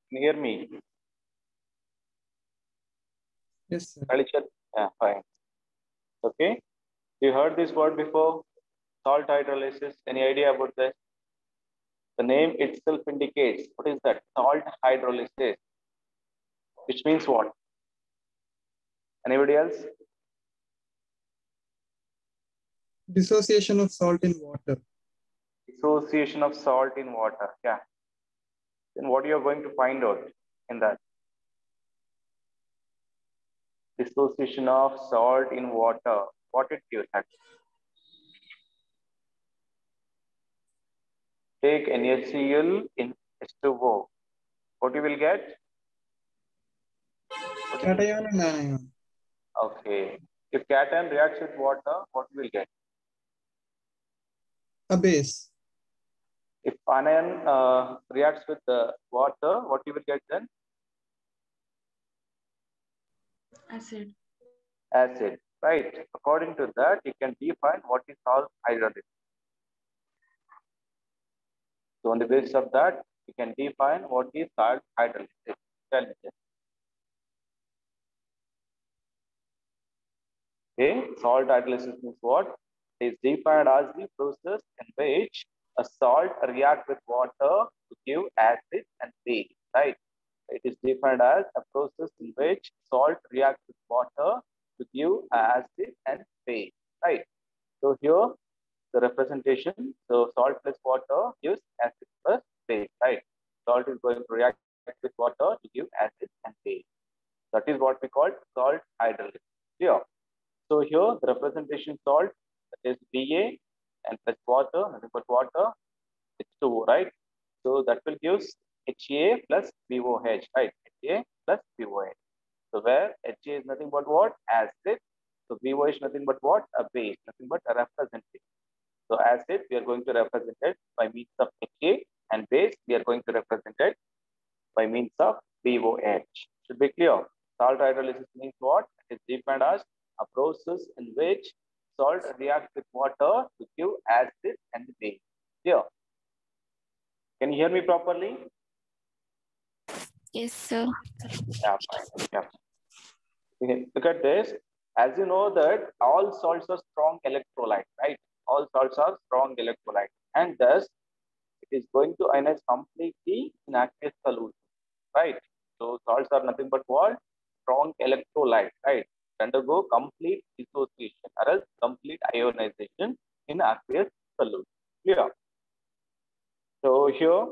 Can you hear me? Yes, sir. Yeah, fine. Okay. You heard this word before? Salt hydrolysis. Any idea about this? The name itself indicates what is that? Salt hydrolysis. Which means what? Anybody else? Dissociation of salt in water. Dissociation of salt in water. Yeah. Then what you are going to find out in that? Dissociation of salt in water. What it gives actually? Take NaCl in H2O. What you will get? Cation and anion. Okay. If cation reacts with water, what you will get? A base. If anion reacts with the water, what you will get then? Acid. Acid, right? According to that, you can define what is salt hydrolysis. So on the basis of that, you can define what is salt hydrolysis. Tell me this. Okay, salt hydrolysis means what? It is defined as the process in which a salt reacts with water to give acid and base, right? It is defined as a process in which salt reacts with water to give acid and base, right? So here the representation, so salt plus water gives acid plus base, right? Salt is going to react with water to give acid and base. That is what we call salt hydrolysis. Clear? So here the representation salt is Ba and plus water, nothing but water, H2O, right? So that will give Ha plus BOH, right? Ha plus BOH. So where Ha is nothing but what? Acid. So BOH is nothing but what? A base, nothing but a representation. So acid we are going to represent it by means of Ha, and base we are going to represent it by means of BOH. Should be clear. Salt hydrolysis means what? It is defined as a process in which salt reacts with water to give acid and base. Clear? Can you hear me properly? Yes, sir. Yeah, fine. Yeah. Okay. Look at this. As you know that all salts are strong electrolyte, right? All salts are strong electrolyte, and thus it is going to ionize completely in aqueous solution, right? So salts are nothing but what? Strong electrolyte, right? Undergo complete dissociation or else complete ionization in aqueous solution. Clear? So here,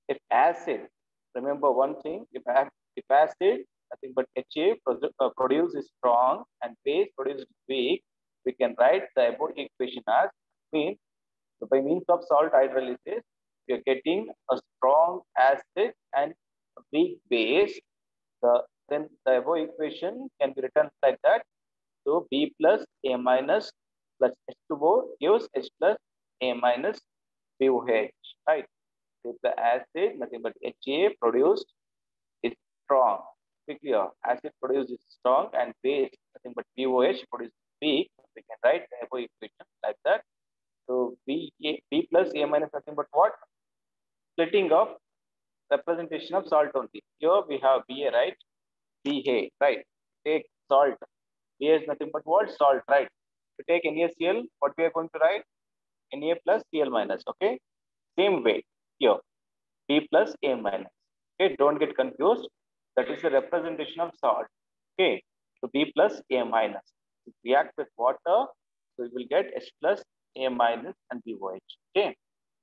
if acid, remember one thing, if acid, nothing but Ha produces strong and base produces weak, we can write the above equation as means. So by means of salt hydrolysis, we are getting a strong acid and a weak base. Then the above equation can be written like that. So B plus A minus plus H2O gives H plus A minus BOH, right? If the acid, nothing but Ha produced is strong. Be clear, acid produces strong and base, nothing but BOH produces weak. We can write the above equation like that. So B plus A minus nothing but what? Splitting of representation of salt only. Here we have Ba, right? Ba, right? Take salt. Ba is nothing but what? Salt, right? To take NaCl, what we are going to write? Na plus Cl minus, okay? Same way here. B plus A minus. Okay, don't get confused. That is the representation of salt. Okay, so B plus A minus. React with water, so we will get H plus A minus and BOH. Okay,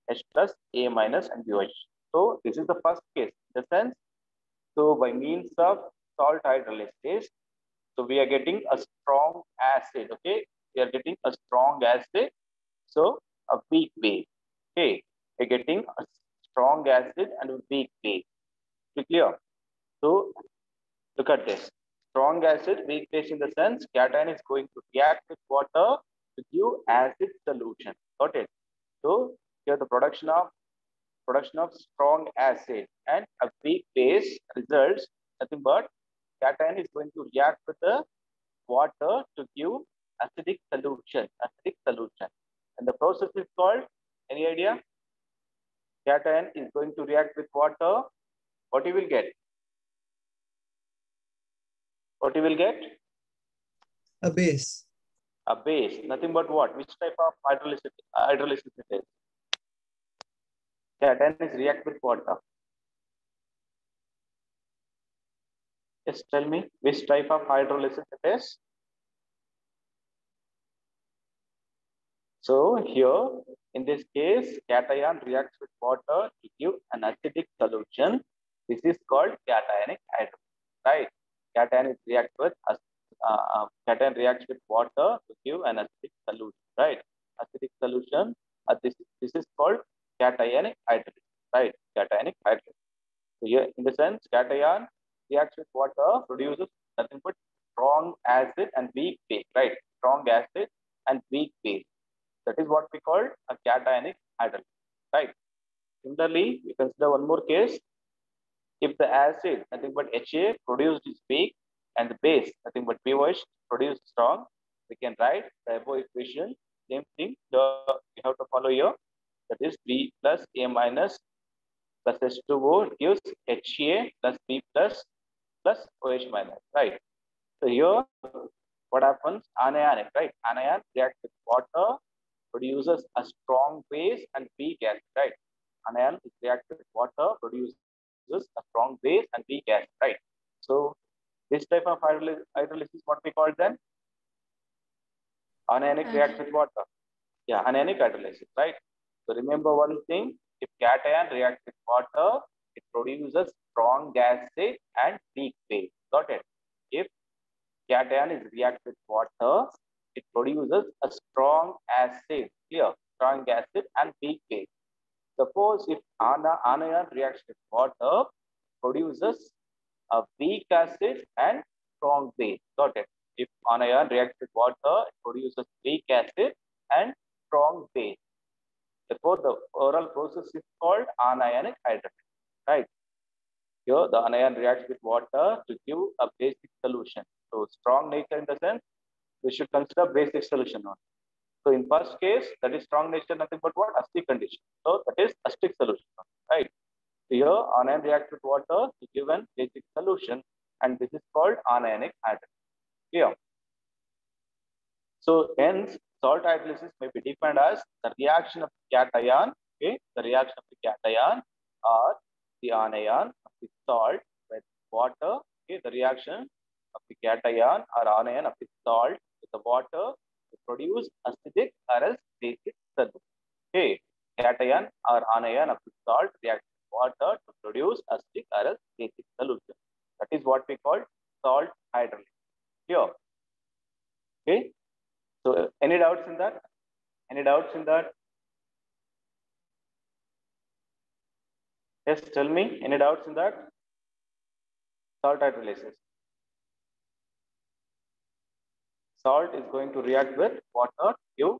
H plus A minus and BOH. So this is the first case. In the sense, so by means of salt hydrolysis, so we are getting a strong acid. Okay, we are getting a strong acid. So a weak base. Okay, we're getting a strong acid and a weak base. Be clear? So look at this. Strong acid, weak base in the sense cation is going to react with water to give acid solution. Got it? So here the production of strong acid and a weak base results nothing but cation is going to react with the water to give acidic solution. And the process is called, any idea? Cation is going to react with water what you will get? What you will get? A base. A base. Nothing but what? Which type of hydrolysis it is? Cation is react with water. Just tell me which type of hydrolysis it is. So here, in this case, cation reacts with water to give an acidic solution. This is called cationic hydrolysis, right? Cation reacts with water to give an acidic solution, right? Acidic solution. This is called cationic hydrolysis, right? Cationic hydrolysis. So here, in the sense, cation reacts with water, produces nothing but strong acid and weak base, right? Strong acid and weak base. That is what we call a cationic hydrolysis, right? Similarly, we consider one more case. If the acid, nothing but Ha, produced is weak, and the base, nothing but BOH, produced strong, we can write the above equation. Same thing, we have to follow here. That is B plus A minus plus H2O gives Ha plus B plus OH minus, right? So here, what happens? Anionic, right? Anion reacts with water, produces a strong base and weak acid, right? Anion is reacts with water, produces a strong base and weak acid, right? So this type of hydrolysis, what we call then? Anionic reacts with water. Yeah, anionic hydrolysis, right? So remember one thing, if cation reacts with water, it produces strong acid and weak base. Got it? If cation is react with water, it produces a strong acid, clear? Strong acid and weak base. Suppose if anion reacts with water, produces a weak acid and strong base. Got it? If anion reacts with water, it produces weak acid and strong base. Therefore, the overall process is called anionic hydrolysis, right? Here, the anion reacts with water to give a basic solution. So, strong nature in the sense, we should consider basic solution only. So, in first case, that is strong nature, nothing but what? Acidic condition. So, that is acidic solution, right? So, here, anion reacts with water to give a basic solution, and this is called anionic hydrolysis. Here. So, hence, salt hydrolysis may be defined as the reaction of the cation, okay? The reaction of the cation or the anion of the salt with water, okay? The reaction of the cation or anion of the salt with the water to produce acidic or else basic solution, okay? Cation or anion of the salt reacts with water to produce acidic or else basic solution. That is what we call salt hydrolysis. Here, okay? So, any doubts in that? Any doubts in that? Yes, tell me. Any doubts in that? Salt hydrolysis. Salt is going to react with water to give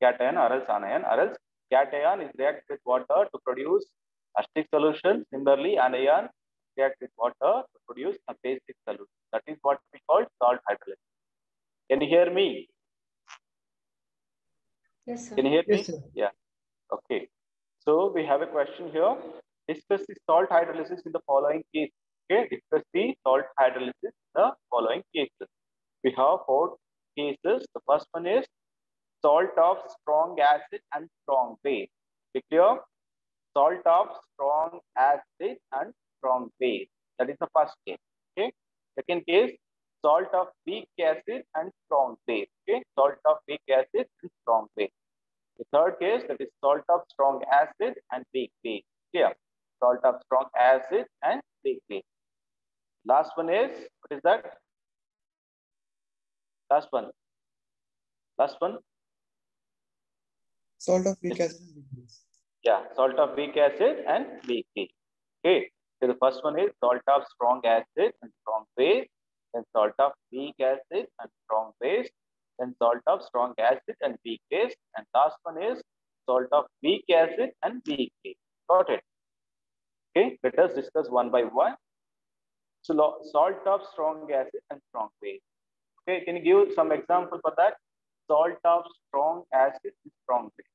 cation or else anion, or else cation is react with water to produce acidic solution. Similarly, anion react with water to produce a basic solution. That is what we call salt hydrolysis. Can you hear me? Yes, sir. Can you hear me? Yes, sir. Yeah. Okay. So we have a question here. Discuss the salt hydrolysis in the following case. Okay. Discuss the salt hydrolysis in the following cases. We have 4 cases. The first one is salt of strong acid and strong base. Be clear? Salt of strong acid and strong base. That is the first case. Okay. Second case, salt of weak acid and strong base. Okay. Salt of weak acid and strong base. The third case, that is salt of strong acid and weak base. Clear? Salt of strong acid and weak base. Last one is, what is that? Last one. Last one. Salt of weak acid and weak base. Yeah, salt of weak acid and weak base. Okay. So the first one is salt of strong acid and strong base. Then salt of weak acid and strong base. Then salt of strong acid and weak base. And last one is salt of weak acid and weak base. Got it? Okay. Let us discuss one by one. So salt of strong acid and strong base. Okay. Can you give some example for that? Salt of strong acid and strong base.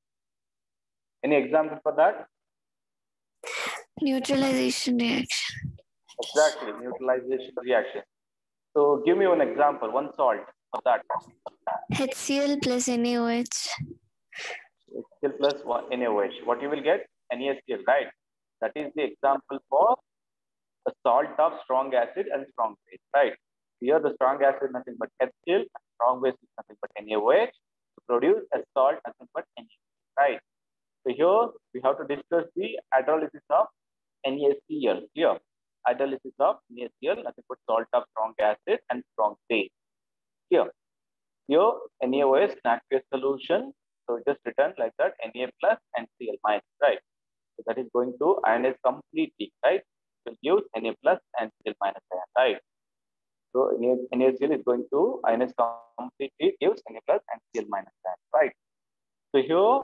Any example for that? Neutralization reaction. Exactly, neutralization reaction. So give me one example, one salt of that. HCl plus NaOH. HCl plus NaOH. What you will get? NaCl, right? That is the example for a salt of strong acid and strong base, right? Here the strong acid nothing but HCl, strong base is nothing but NaOH. To produce a salt nothing but NaCl, right? So here we have to discuss the hydrolysis of NaCl. Here, hydrolysis of NaCl nothing but salt of strong acid and strong base. Here NaOH in aqueous solution. So just written like that, Na plus and Cl minus, right? So that is going to ionize completely, right? So use Na plus and Cl minus ion, right? So NaCl is going to ionize completely, gives Na plus and Cl minus ion, right? So here,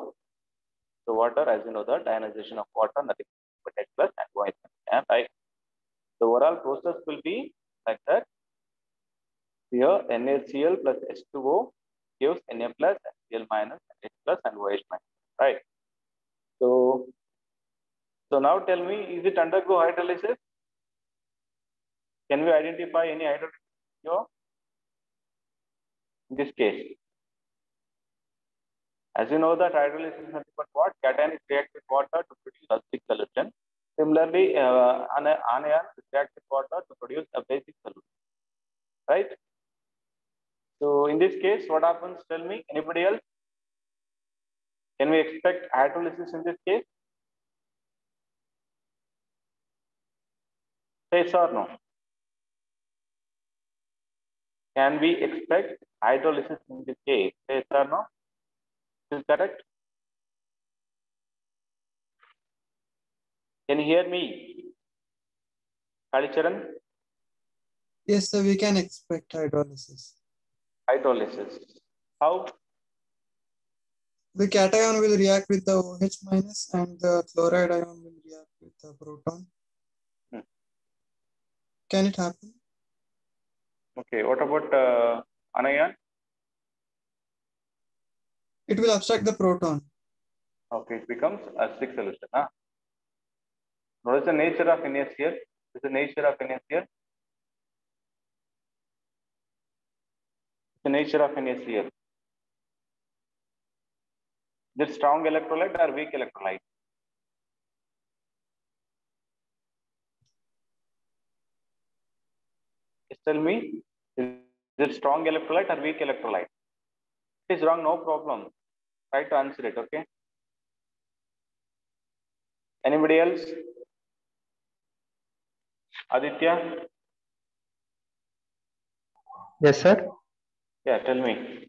the water, as you know, that ionization of water, nothing but H plus and OH, right? The overall process will be like that. Here, NaCl plus H2O gives Na plus, Cl minus, H plus, and OH minus, right? So now tell me, is it undergo hydrolysis? Can we identify any hydrolysis here? In this case, as you know that hydrolysis is nothing but what? Cation is react with water to produce acidic solution. Similarly, anion react with water to produce a basic solution, right? So in this case, what happens? Tell me, anybody else? Can we expect hydrolysis in this case? Yes or no? Can we expect hydrolysis in this case? Yes or no? Is it correct? Can you hear me? Kalicharan? Yes, sir, we can expect hydrolysis. Hydrolysis. How? The cation will react with the OH minus and the chloride ion will react with the proton. Can it happen? Okay, what about anion? It will abstract the proton. Okay, it becomes a acidic solution. Huh? What is the nature of NaCl? What is the nature of NaCl? The nature of NaCl. Is it strong electrolyte or weak electrolyte? Just tell me, is it strong electrolyte or weak electrolyte? If it is wrong, no problem. Try to answer it, okay? Anybody else? Aditya? Yes, sir. Yeah, tell me.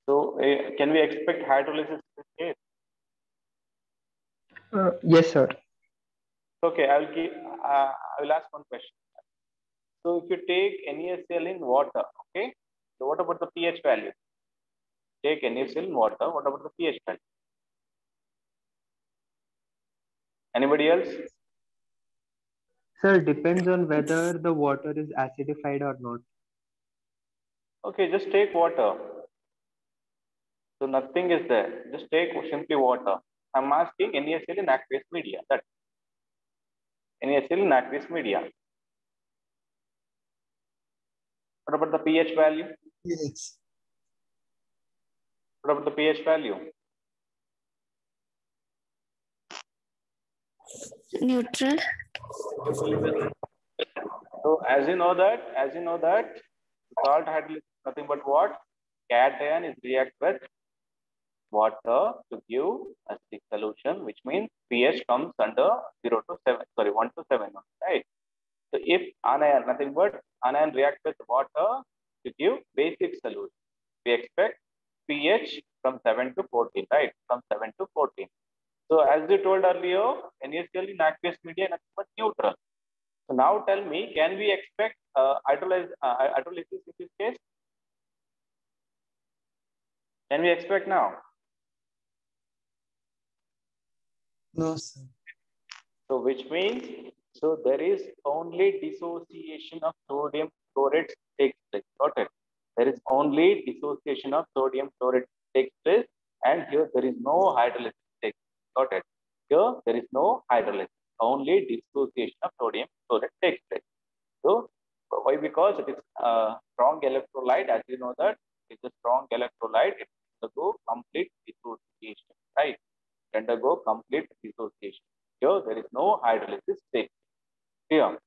So, can we expect hydrolysis in this case? Yes, sir. Okay, I will ask one question. So, if you take NaCl in water, okay, so what about the pH value? Take NaCl in water, what about the pH value? Anybody else? Sir, depends on whether the water is acidified or not. Okay, just take water. So nothing is there. Just take simply water. I'm asking NaCl in aqueous media. That's NaCl in aqueous media. What about the pH value? pH. What about the pH value? Neutral. So as you know that salt hydrolysis is nothing but what? Cation is react with water to give acidic solution, which means pH comes under 0 to 7, sorry, 1 to 7, right? So if anion, nothing but anion react with water to give basic solution, we expect pH from 7 to 14, right? From 7 to 14. So as you told earlier, NaCl in aqueous media is nothing but neutral. So now tell me, can we expect hydrolysis in this case? Can we expect now? No, sir. So which means, so there is only dissociation of sodium chloride takes place. Got it? There is only dissociation of sodium chloride takes place, and here there is no hydrolysis takes place. Got it? Here there is no hydrolysis, only dissociation of know that it's a strong electrolyte. It undergo complete dissociation, right? It undergo complete dissociation. Here there is no hydrolysis state. Here.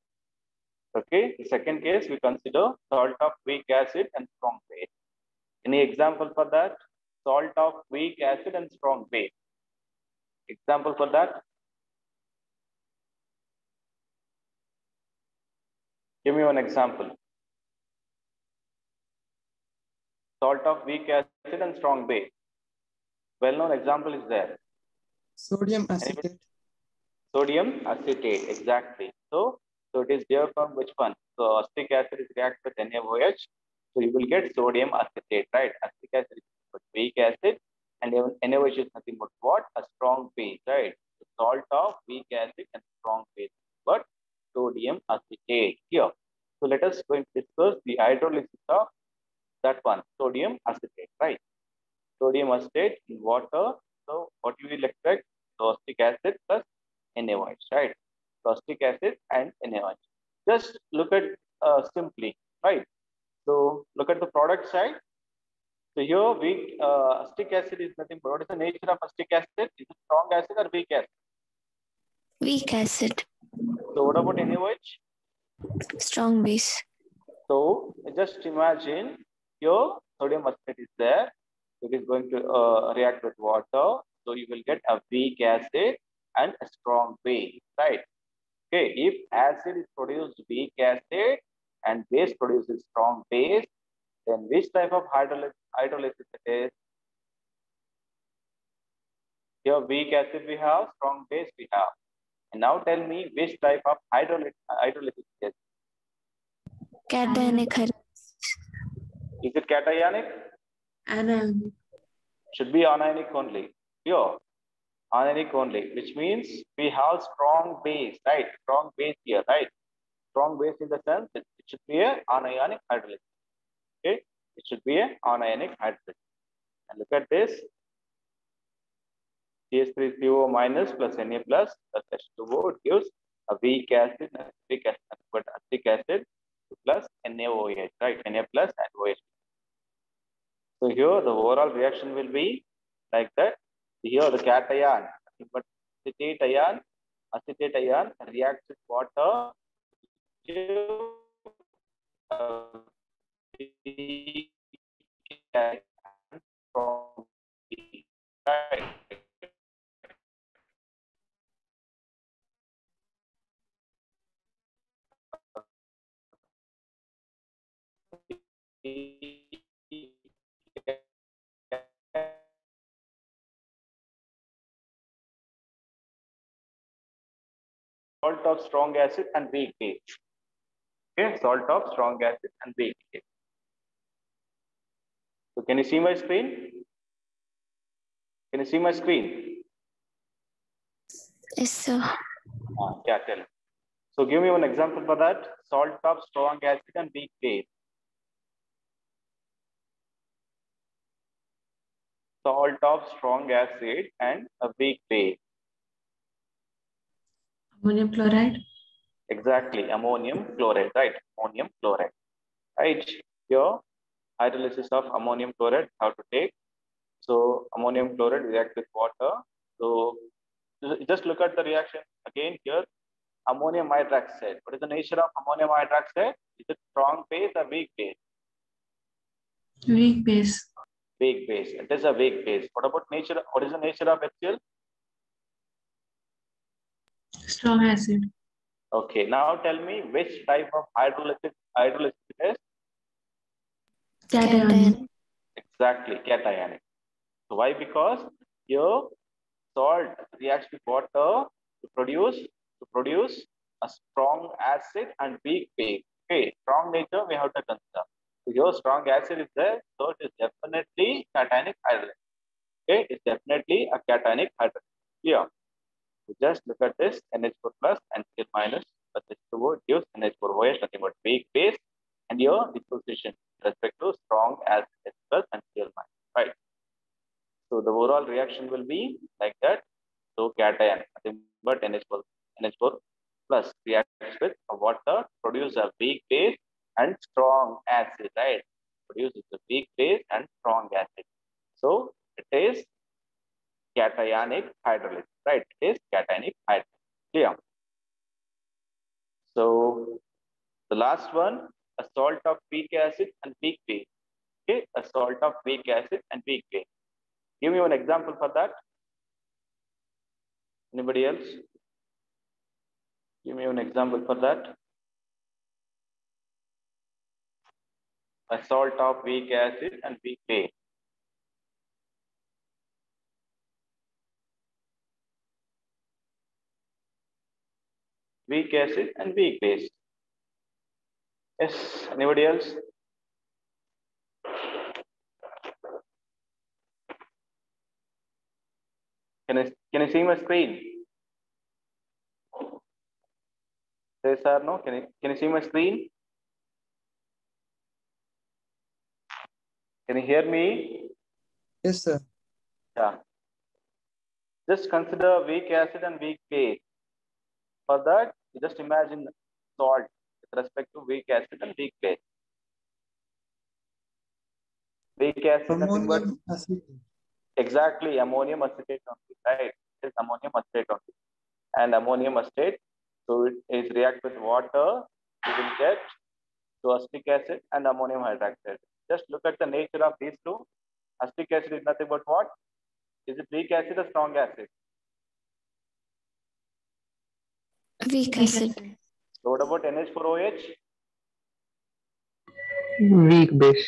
Okay. The second case we consider salt of weak acid and strong base. Any example for that? Salt of weak acid and strong base. Example for that? Give me one example. Salt of weak acid and strong base. Well-known example is there. Sodium acetate. Sodium acetate, exactly. So it is there from which one? So acetic acid is react with NaOH. So you will get sodium acetate, right? Acetic acid is weak acid, and NaOH is nothing but what? A strong base, right? The salt of weak acid and strong base, but sodium acetate here. So let us go and discuss the hydrolysis of that one, sodium acetate, right? Sodium acetate in water. So what you will expect? So acetic acid plus NaOH, right? So acetic acid and NaOH. Just look at simply, right? So look at the product side. So here weak acetic acid is nothing but what is the nature of acetic acid? Is it strong acid or weak acid? Weak acid. So what about NaOH? Strong base. So just imagine here sodium acetate is there. It is going to react with water. So you will get a weak acid and a strong base, right? Okay, if acid is produced weak acid and base produces strong base, then which type of hydrolysis it is? Here weak acid we have, strong base we have. And now tell me which type of hydrolysis it is. Cationic. Is it cationic? Anionic. Should be anionic only. Here, anionic only, which means we have strong base, right? Strong base here, right? Strong base in the sense it should be an anionic hydrolysis. Okay, it should be an anionic hydrolysis. And look at this. CH3CO minus plus Na plus H2O, it gives a weak acid, but acetic acid plus NaOH, right? Na plus and OH. So here the overall reaction will be like that. Here the cation, but acetate ion reacts with water. Salt of strong acid and weak base. Okay, salt of strong acid and weak base. So can you see my screen? Can you see my screen? Yes, sir. Yeah, tell me. So give me one example for that. Salt of strong acid and weak base. Salt of strong acid and a weak base. Ammonium chloride. Exactly, ammonium chloride, right? Ammonium chloride, right? Here, hydrolysis of ammonium chloride, how to take. So ammonium chloride react with water. So just look at the reaction again here. Ammonium hydroxide. What is the nature of ammonium hydroxide? Is it strong base or weak base? Weak base. Weak base. It is a weak base. What about nature? What is the nature of HCl? Strong acid. Okay. Now tell me which type of hydrolysis it is? Cationic. Exactly, cationic. So why? Because here salt reacts with water to produce a strong acid and weak base. Okay, strong nature we have to consider. So here strong acid is there, so it is definitely cationic hydrolysis. Okay, it's definitely a cationic hydrolysis. Here, so just look at this NH4 plus and Cl minus plus H2O gives NH4OH, nothing but weak base, and your dissociation with respect to strong acid H plus and Cl minus, right? So the overall reaction will be like that. So cation, nothing but NH4 plus reacts with water, produce a weak base and strong acid, right? produces a weak base and strong acid. So it is cationic hydrolysis, right? It is cationic hydrolysis. Clear? So the last one, a salt of weak acid and weak base. Okay, a salt of weak acid and weak base. Give me one example for that. Anybody else? Give me an example for that. A salt of weak acid and weak base. Weak acid and weak base. Yes, anybody else? Can I see my screen? Yes or no? Can you see my screen? Can you hear me? Yes, sir. Yeah. Just consider weak acid and weak base. For that, you just imagine salt with respect to weak acid and weak base. Weak acid nothing but Ammonium acetate. exactly ammonium acetate only, right? It is ammonium acetate only. And ammonium acetate, so it is react with water, you will get acetic acid and ammonium hydroxide. Just look at the nature of these two. Acetic acid is nothing but what? Is it weak acid or strong acid? Weak acid. So what about NH4OH? Weak base.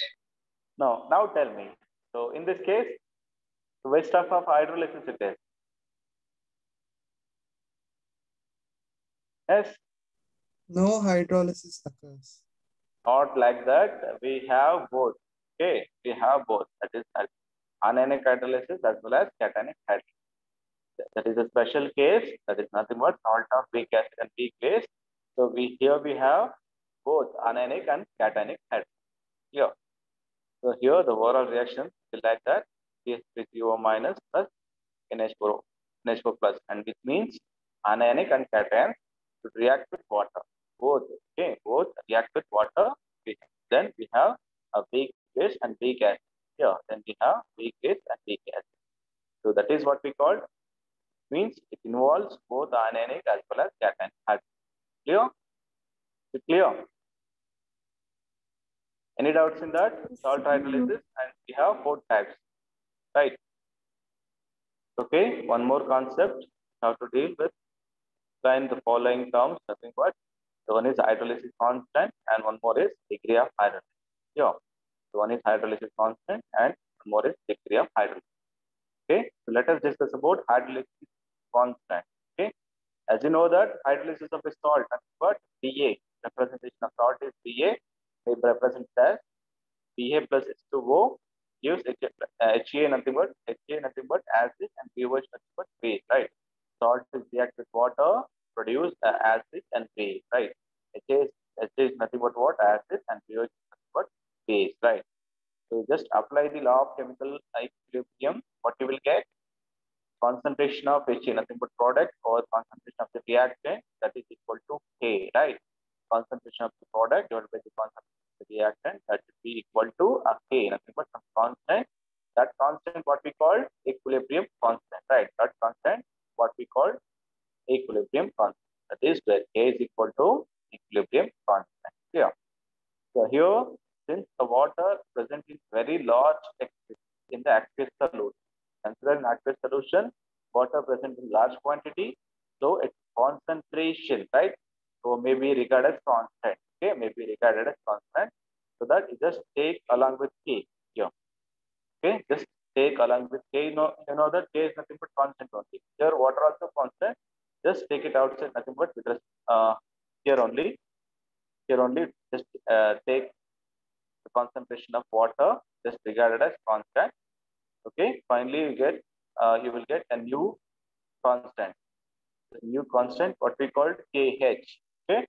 No, now tell me. So in this case, which type of hydrolysis it is? Yes, No hydrolysis occurs. not like that. We have both. Okay, we have both. That is anionic hydrolysis as well as cationic hydrolysis. That is a special case. That is nothing but salt of weak acid and weak base. So here we have both anionic and cationic hydrolysis. Here. So here the overall reaction is like that. CH3CO minus plus NH4 plus, and which means anionic and cation should react with water. Both, okay, both react with water. Then we have a weak base and weak acid. Here, then we have weak base and weak acid. So that is what we call. Means it involves both anionic as well as cation. Clear? Is it clear? Any doubts in that? Salt hydrolysis, and we have 4 types, right? Okay, one more concept how to deal with. Find the following terms, nothing but the one is hydrolysis constant and one more is degree of hydrolysis. Yeah, the one is hydrolysis constant and one more is degree of hydrolysis. Okay, so let us discuss about hydrolysis constant. Okay, as you know that hydrolysis of a salt, nothing but Da, representation of salt is Da, may be represented as Pa plus H2O gives HA nothing but acid and pH nothing but base, right? Salt is react with water, produce acid and base, right? HA is nothing but what? Acid, and pH is nothing but base, right? So just apply the law of chemical equilibrium. What you will get? Concentration of HA, nothing but product, or concentration of the reactant, that is equal to K, right? Concentration of the product divided by the concentration of the reactant, that will be equal to a K, nothing but some constant. That constant what we call equilibrium constant, right? That constant what we call equilibrium constant. That is where K is equal to equilibrium constant. Yeah. So here, since the water present in very large in the aqueous solution, consider an aqueous solution, water present in large quantity, so its concentration, right? So may be regarded as constant. Okay, may be regarded as constant. So that you just take along with K here. Okay, just take along with K. You know that K is nothing but constant only. Here water also constant. Just take it outside, nothing but because here only just take the concentration of water, just regarded as constant. Okay, finally you will get a new constant. The new constant, what we called KH. Okay,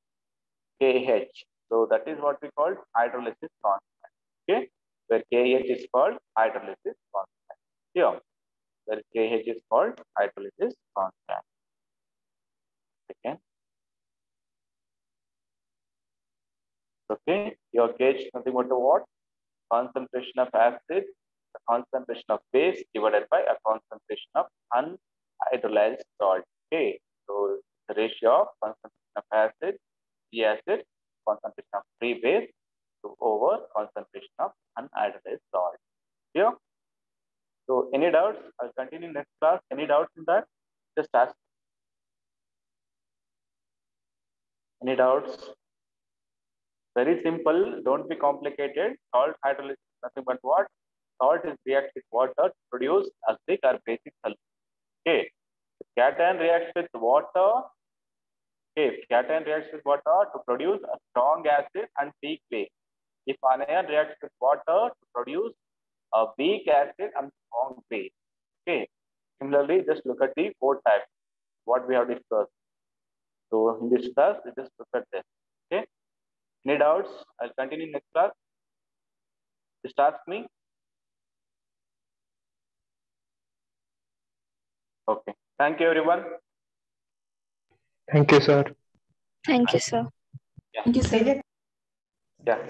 KH. So that is what we call hydrolysis constant. Okay, where KH is called hydrolysis constant. Here, where KH is called hydrolysis constant. Okay. Okay, your KH nothing but the what? concentration of acid, the concentration of base divided by a concentration of unhydrolyzed salt. Okay, so the ratio of concentration of acid, free acid, concentration of free base to over concentration of unhydrolyzed salt. Clear? So any doubts? I'll continue next class. Any doubts in that? Just ask. Any doubts? Very simple. Don't be complicated. Salt hydrolysis is nothing but what? Salt is reacts with water to produce acidic or basic solution. Okay. If cation reacts with water. Okay. If cation reacts with water to produce a strong acid and weak base. If anion reacts with water to produce a weak acid and strong base. Okay. Similarly, just look at the 4 types, what we have discussed. So in this class, we just look at this. Okay. Any doubts? I'll continue next class. Just ask me. Okay. Thank you, everyone. Thank you, sir. Thank you, sir. Yeah. Thank you, sir. Yeah.